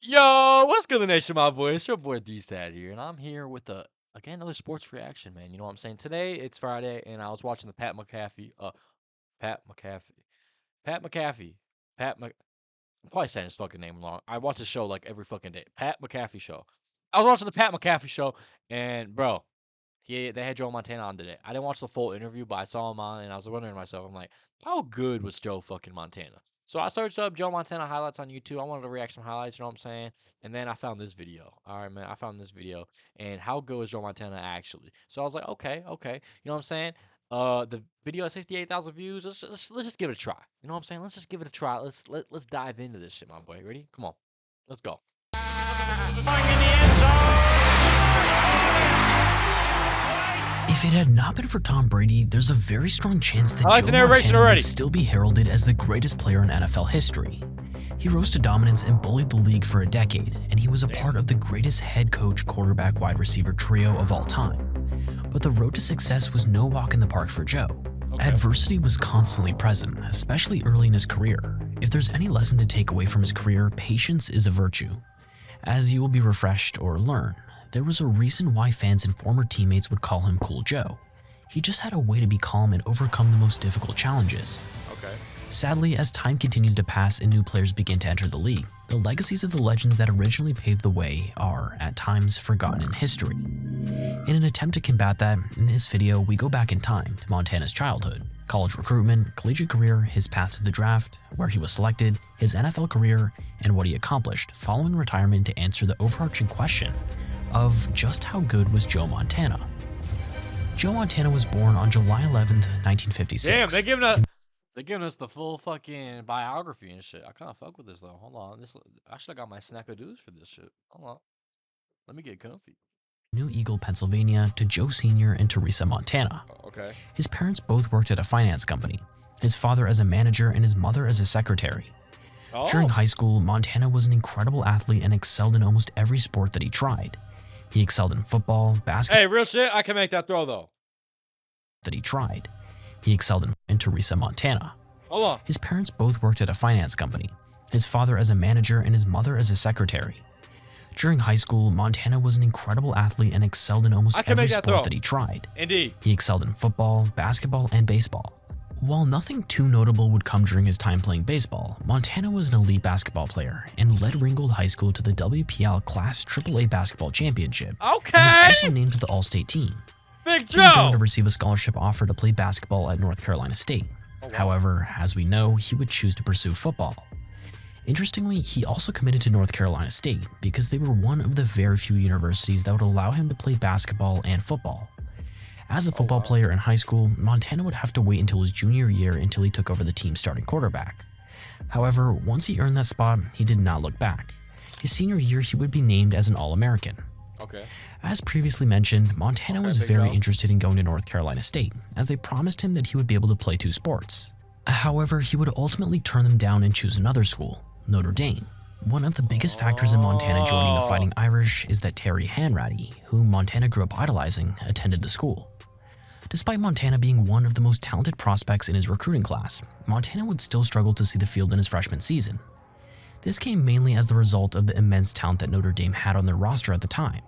Yo, what's good, nation, my boy? It's your boy D-Stat here, and I'm here with again another sports reaction, man. You know what I'm saying? Today it's Friday, and I was watching the Pat McAfee, Pat McAfee, I'm probably saying his fucking name wrong. I watch the show like every fucking day. Pat McAfee show. I was watching the Pat McAfee show, and bro, they had Joe Montana on today. I didn't watch the full interview, but I saw him on, and I was wondering to myself, I'm like, how good was Joe fucking Montana? So I searched up Joe Montana highlights on YouTube. I wanted to react some highlights, you know what I'm saying? And then I found this video. All right, man, I found this video, and how good is Joe Montana actually? So I was like, okay, okay, you know what I'm saying? The video has 68,000 views. Let's just give it a try. You know what I'm saying? Let's just give it a try. Let's dive into this shit, my boy. Ready? Come on, let's go. If it had not been for Tom Brady, there's a very strong chance that I like Joe the narration Montana already. would still be heralded as the greatest player in NFL history. He rose to dominance and bullied the league for a decade, and he was a part of the greatest head coach, quarterback, wide receiver trio of all time. But the road to success was no walk in the park for Joe. Okay. Adversity was constantly present, especially early in his career. If there's any lesson to take away from his career, patience is a virtue. As you will be refreshed or learn, there was a reason why fans and former teammates would call him Cool Joe. He just had a way to be calm and overcome the most difficult challenges. Okay. Sadly, as time continues to pass and new players begin to enter the league, the legacies of the legends that originally paved the way are, at times, forgotten in history. In an attempt to combat that, in this video we go back in time to Montana's childhood, college recruitment, collegiate career, his path to the draft, where he was selected, his NFL career, and what he accomplished following retirement to answer the overarching question of just how good was Joe Montana. Joe Montana was born on July 11th, 1956. Damn, they're giving us the full fucking biography and shit. I kind of fuck with this though. Hold on, I should have got my snack of dudes for this shit. Hold on, let me get comfy. New Eagle, Pennsylvania, to Joe Sr. and Teresa Montana. Okay. His parents both worked at a finance company, his father as a manager and his mother as a secretary. Oh. During high school, Montana was an incredible athlete and excelled in almost every sport that he tried. He excelled in football, basketball. Hey, real shit. I can make that throw though. He excelled in Teresa Montana. Hold on. His parents both worked at a finance company, his father as a manager and his mother as a secretary. During high school, Montana was an incredible athlete and excelled in almost every sport that he tried. Indeed. He excelled in football, basketball, and baseball. While nothing too notable would come during his time playing baseball, Montana was an elite basketball player and led Ringgold High School to the WPL Class AAA Basketball Championship. Okay. And was also named to the All-State team. Big He went on Joe. to receive a scholarship offer to play basketball at North Carolina State. Oh, wow. However, as we know, he would choose to pursue football. Interestingly, he also committed to North Carolina State because they were one of the very few universities that would allow him to play basketball and football. As a football player in high school, Montana would have to wait until his junior year until he took over the team's starting quarterback. However, once he earned that spot, he did not look back. His senior year, he would be named as an All-American. Okay. As previously mentioned, Montana was very interested in going to North Carolina State, as they promised him that he would be able to play two sports. However, he would ultimately turn them down and choose another school, Notre Dame. One of the biggest factors in Montana joining the Fighting Irish is that Terry Hanratty, whom Montana grew up idolizing, attended the school. Despite Montana being one of the most talented prospects in his recruiting class, Montana would still struggle to see the field in his freshman season. This came mainly as the result of the immense talent that Notre Dame had on their roster at the time.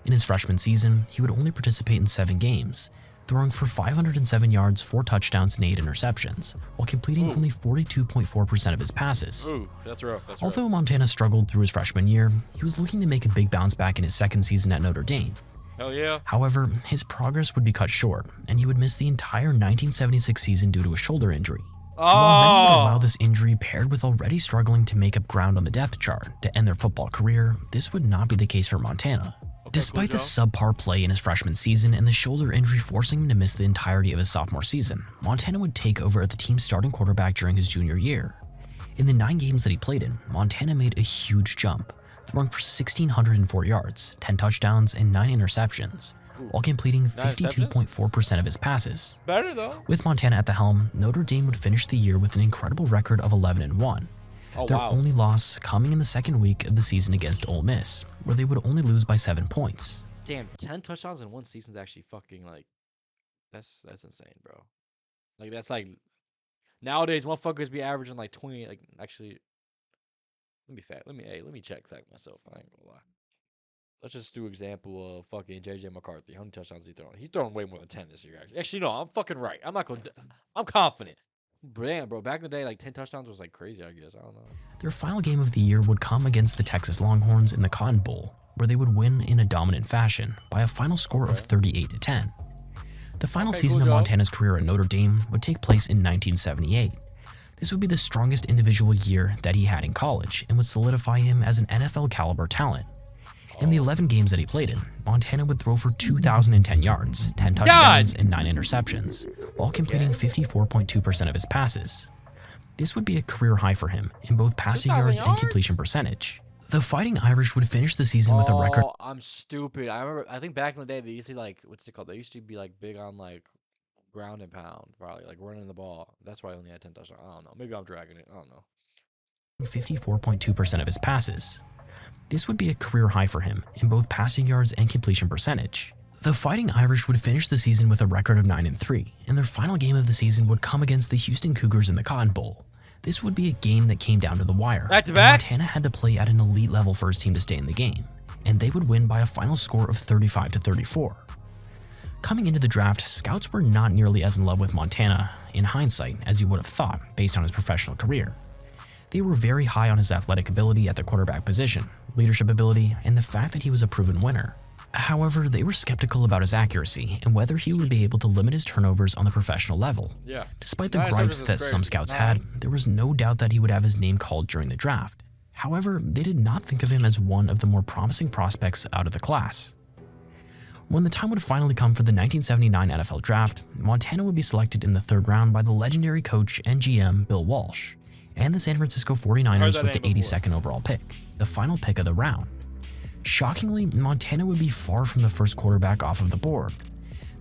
In his freshman season, he would only participate in 7 games, throwing for 507 yards, 4 touchdowns, and 8 interceptions, while completing only 42.4% of his passes. Ooh, that's rough. Although Montana struggled through his freshman year, he was looking to make a big bounce back in his second season at Notre Dame. Hell yeah. However, his progress would be cut short, and he would miss the entire 1976 season due to a shoulder injury. While many would allow this injury paired with already struggling to make up ground on the depth chart to end their football career, this would not be the case for Montana. Despite the subpar play in his freshman season and the shoulder injury forcing him to miss the entirety of his sophomore season, Montana would take over as the team's starting quarterback during his junior year. In the 9 games that he played in, Montana made a huge jump, throwing for 1,604 yards, 10 touchdowns, and 9 interceptions, while completing 52.4% of his passes. Better though. With Montana at the helm, Notre Dame would finish the year with an incredible record of 11-1. Their only loss coming in the second week of the season against Ole Miss, where they would only lose by 7 points. Damn, 10 touchdowns in one season is actually fucking like, that's insane, bro. Like that's like nowadays motherfuckers be averaging like 20, like actually Let me check fact myself. I ain't gonna lie. Let's just do example of fucking JJ McCarthy. How many touchdowns he throwing? He's throwing way more than 10 this year. Actually, no, I'm fucking right. I'm not gonna. I'm confident. Damn, bro. Back in the day, like 10 touchdowns was like crazy. I guess I don't know. Their final game of the year would come against the Texas Longhorns in the Cotton Bowl, where they would win in a dominant fashion by a final score of 38-10. The final season of Montana's career at Notre Dame would take place in 1978. This would be the strongest individual year that he had in college and would solidify him as an NFL caliber talent. In the 11 games that he played in, Montana would throw for 2,010 yards, 10 touchdowns, and 9 interceptions, while completing 54.2% of his passes. This would be a career high for him in both passing yards and completion percentage. The Fighting Irish would finish the season with a record. I'm stupid. I think back in the day they used to like, what's it called? They used to be like big on like ground and pound, probably like running the ball. That's why I only had 10 touchdowns. I don't know. Maybe I'm dragging it. I don't know. 54.2% of his passes. This would be a career high for him in both passing yards and completion percentage. The Fighting Irish would finish the season with a record of 9-3, and their final game of the season would come against the Houston Cougars in the Cotton Bowl. This would be a game that came down to the wire. Back-to-back? Montana had to play at an elite level for his team to stay in the game, and they would win by a final score of 35-34. Coming into the draft, scouts were not nearly as in love with Montana, in hindsight, as you would have thought based on his professional career. They were very high on his athletic ability at the quarterback position, leadership ability, and the fact that he was a proven winner. However, they were skeptical about his accuracy and whether he would be able to limit his turnovers on the professional level. Yeah. Despite the gripes that some scouts had, there was no doubt that he would have his name called during the draft. However, they did not think of him as one of the more promising prospects out of the class. When the time would finally come for the 1979 NFL Draft, Montana would be selected in the 3rd round by the legendary coach and GM Bill Walsh, and the San Francisco 49ers with the 82nd overall pick, the final pick of the round. Shockingly, Montana would be far from the first quarterback off of the board.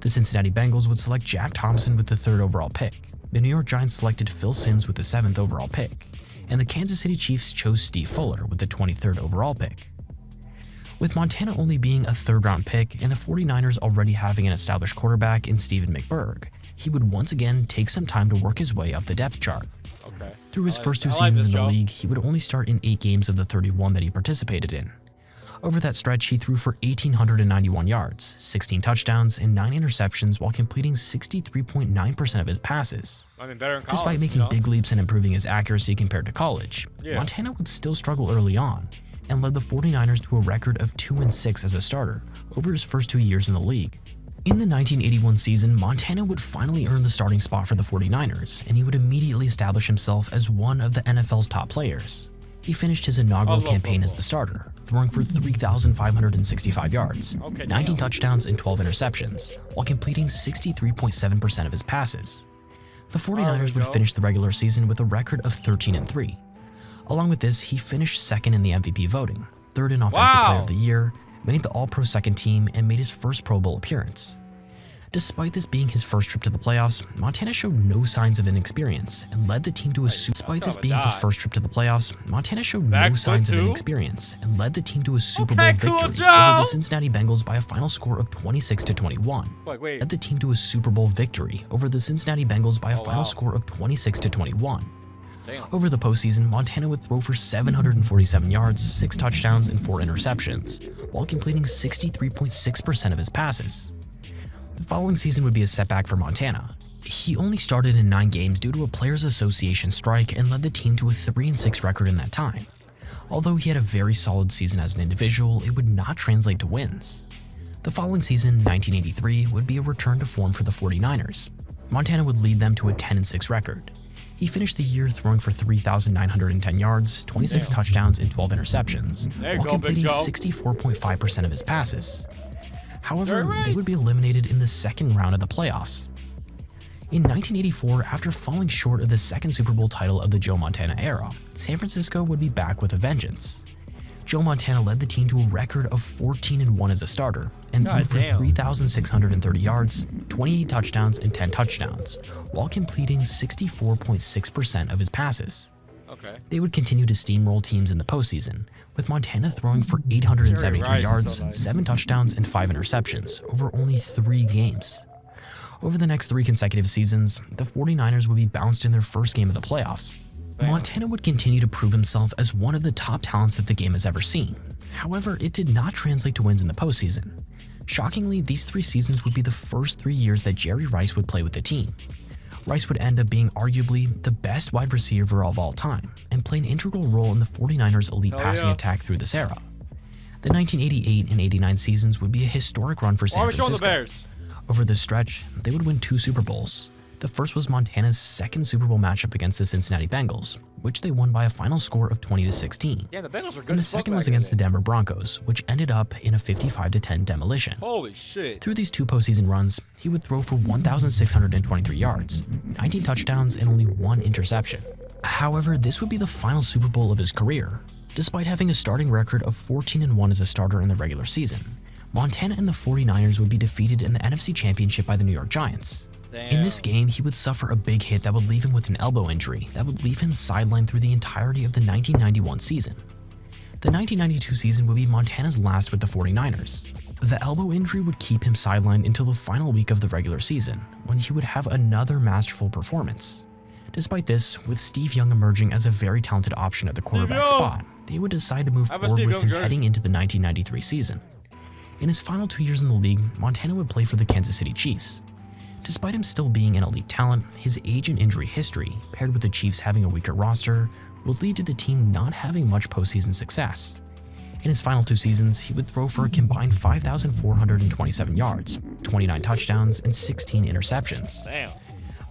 The Cincinnati Bengals would select Jack Thompson with the 3rd overall pick, the New York Giants selected Phil Simms with the 7th overall pick, and the Kansas City Chiefs chose Steve Fuller with the 23rd overall pick. With Montana only being a 3rd round pick and the 49ers already having an established quarterback in Steven McBurg, he would once again take some time to work his way up the depth chart. Through his first 2 seasons in the league, he would only start in 8 games of the 31 that he participated in. Over that stretch, he threw for 1,891 yards, 16 touchdowns, and 9 interceptions while completing 63.9% of his passes. Despite making big leaps and improving his accuracy compared to college, Montana would still struggle early on and led the 49ers to a record of 2-6 as a starter over his first 2 years in the league. In the 1981 season, Montana would finally earn the starting spot for the 49ers, and he would immediately establish himself as one of the NFL's top players. He finished his inaugural campaign as the starter, throwing for 3,565 yards, 19 touchdowns, and 12 interceptions, while completing 63.7% of his passes. The 49ers would finish the regular season with a record of 13-3. Along with this, he finished 2nd in the MVP voting, 3rd in Offensive Player of the Year, made the All-Pro second team, and made his first Pro Bowl appearance. Despite this being his first trip to the playoffs, Montana showed no signs of inexperience and led the team to a Super Bowl victory over the Cincinnati Bengals by a final score of 26-21. Led the team to a Super Bowl victory over the Cincinnati Bengals by a final score of 26-21. Over the postseason, Montana would throw for 747 yards, 6 touchdowns, and 4 interceptions, while completing 63.6% of his passes. The following season would be a setback for Montana. He only started in 9 games due to a Players Association strike and led the team to a 3-6 record in that time. Although he had a very solid season as an individual, it would not translate to wins. The following season, 1983, would be a return to form for the 49ers. Montana would lead them to a 10-6 record. He finished the year throwing for 3,910 yards, 26 touchdowns, and 12 interceptions, while completing 64.5% of his passes. However, they would be eliminated in the 2nd round of the playoffs. In 1984, after falling short of the 2nd Super Bowl title of the Joe Montana era, San Francisco would be back with a vengeance. Joe Montana led the team to a record of 14-1 as a starter and threw for 3,630 yards, 28 touchdowns, and 10 touchdowns, while completing 64.6% of his passes. They would continue to steamroll teams in the postseason, with Montana throwing for 873 yards, 7 touchdowns, and 5 interceptions over only 3 games. Over the next 3 consecutive seasons, the 49ers would be bounced in their first game of the playoffs. Bam. Montana would continue to prove himself as one of the top talents that the game has ever seen. However, it did not translate to wins in the postseason. Shockingly, these 3 seasons would be the first 3 years that Jerry Rice would play with the team. Rice would end up being arguably the best wide receiver of all time and play an integral role in the 49ers' elite Hell passing yeah. attack through this era. The 1988 and 89 seasons would be a historic run for Why San are we showing the Francisco. Bears? Over this stretch, they would win 2 Super Bowls. The first was Montana's second Super Bowl matchup against the Cincinnati Bengals, which they won by a final score of 20-16. Yeah, the Bengals are good. And the as fuck second back was in against the day. Denver Broncos, which ended up in a 55-10 demolition. Holy shit. Through these 2 postseason runs, he would throw for 1,623 yards, 19 touchdowns, and only 1 interception. However, this would be the final Super Bowl of his career. Despite having a starting record of 14-1 as a starter in the regular season, Montana and the 49ers would be defeated in the NFC Championship by the New York Giants. Damn. In this game, he would suffer a big hit that would leave him with an elbow injury that would leave him sidelined through the entirety of the 1991 season. The 1992 season would be Montana's last with the 49ers. The elbow injury would keep him sidelined until the final week of the regular season, when he would have another masterful performance. Despite this, with Steve Young emerging as a very talented option at the quarterback spot, they would decide to move I have a forward Steve with Young him jersey. heading into the 1993 season. In his final 2 years in the league, Montana would play for the Kansas City Chiefs. Despite him still being an elite talent, his age and injury history, paired with the Chiefs having a weaker roster, would lead to the team not having much postseason success. In his final 2 seasons, he would throw for a combined 5,427 yards, 29 touchdowns, and 16 interceptions. Damn.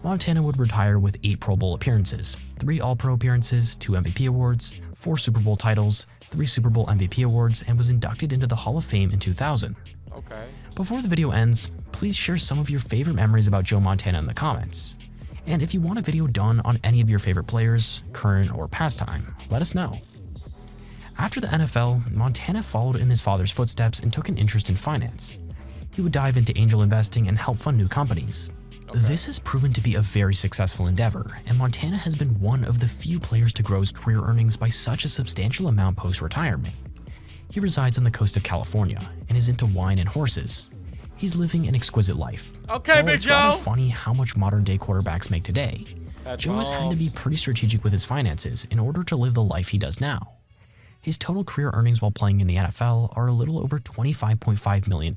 Montana would retire with 8 Pro Bowl appearances, 3 All-Pro appearances, 2 MVP awards, 4 Super Bowl titles, 3 Super Bowl MVP awards, and was inducted into the Hall of Fame in 2000. Okay. Before the video ends, please share some of your favorite memories about Joe Montana in the comments. And if you want a video done on any of your favorite players, current or past time, let us know. After the NFL, Montana followed in his father's footsteps and took an interest in finance. He would dive into angel investing and help fund new companies. Okay. This has proven to be a very successful endeavor, and Montana has been one of the few players to grow his career earnings by such a substantial amount post-retirement. He resides on the coast of California and is into wine and horses. He's living an exquisite life. Okay, While Big it's rather Joe. funny how much modern-day quarterbacks make today, That's Joe has had to be pretty strategic with his finances in order to live the life he does now. His total career earnings while playing in the NFL are a little over $25.5 million.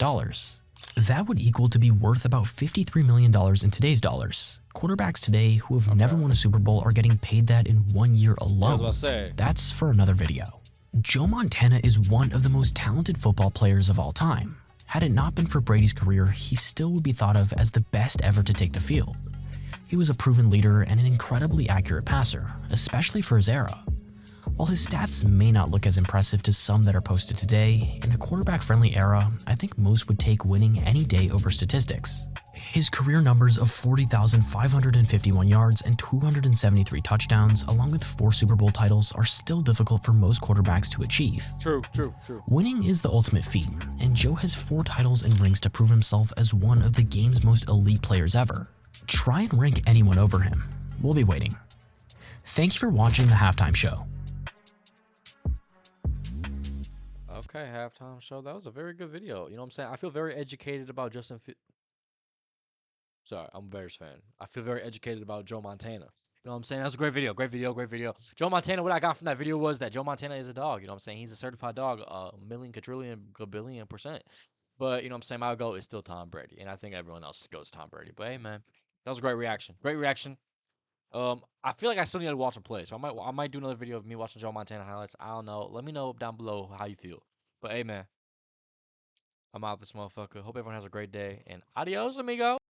That would equal to be worth about $53 million in today's dollars. Quarterbacks today who have never won a Super Bowl are getting paid that in 1 year I was alone. about to say. That's for another video. Joe Montana is one of the most talented football players of all time. Had it not been for Brady's career, he still would be thought of as the best ever to take the field. He was a proven leader and an incredibly accurate passer, especially for his era. While his stats may not look as impressive to some that are posted today, in a quarterback-friendly era, I think most would take winning any day over statistics. His career numbers of 40,551 yards and 273 touchdowns, along with 4 Super Bowl titles, are still difficult for most quarterbacks to achieve. True. Winning is the ultimate feat, and Joe has 4 titles and rings to prove himself as one of the game's most elite players ever. Try and rank anyone over him. We'll be waiting. Thank you for watching the Halftime Show. Okay, halftime show. That was a very good video. You know what I'm saying? I feel very educated about Sorry, I'm a Bears fan. I feel very educated about Joe Montana. You know what I'm saying? That was a great video. Great video. Joe Montana, what I got from that video was that Joe Montana is a dog. You know what I'm saying? He's a certified dog, a million, quadrillion, gabillion %. But, you know what I'm saying? My goal is still Tom Brady. And I think everyone else goes Tom Brady. But, hey, man, that was a great reaction. Great reaction. I feel like I still need to watch him play. So I might do another video of me watching Joe Montana highlights. I don't know. Let me know down below how you feel. But, hey, man, I'm out this motherfucker. Hope everyone has a great day. And adios, amigo.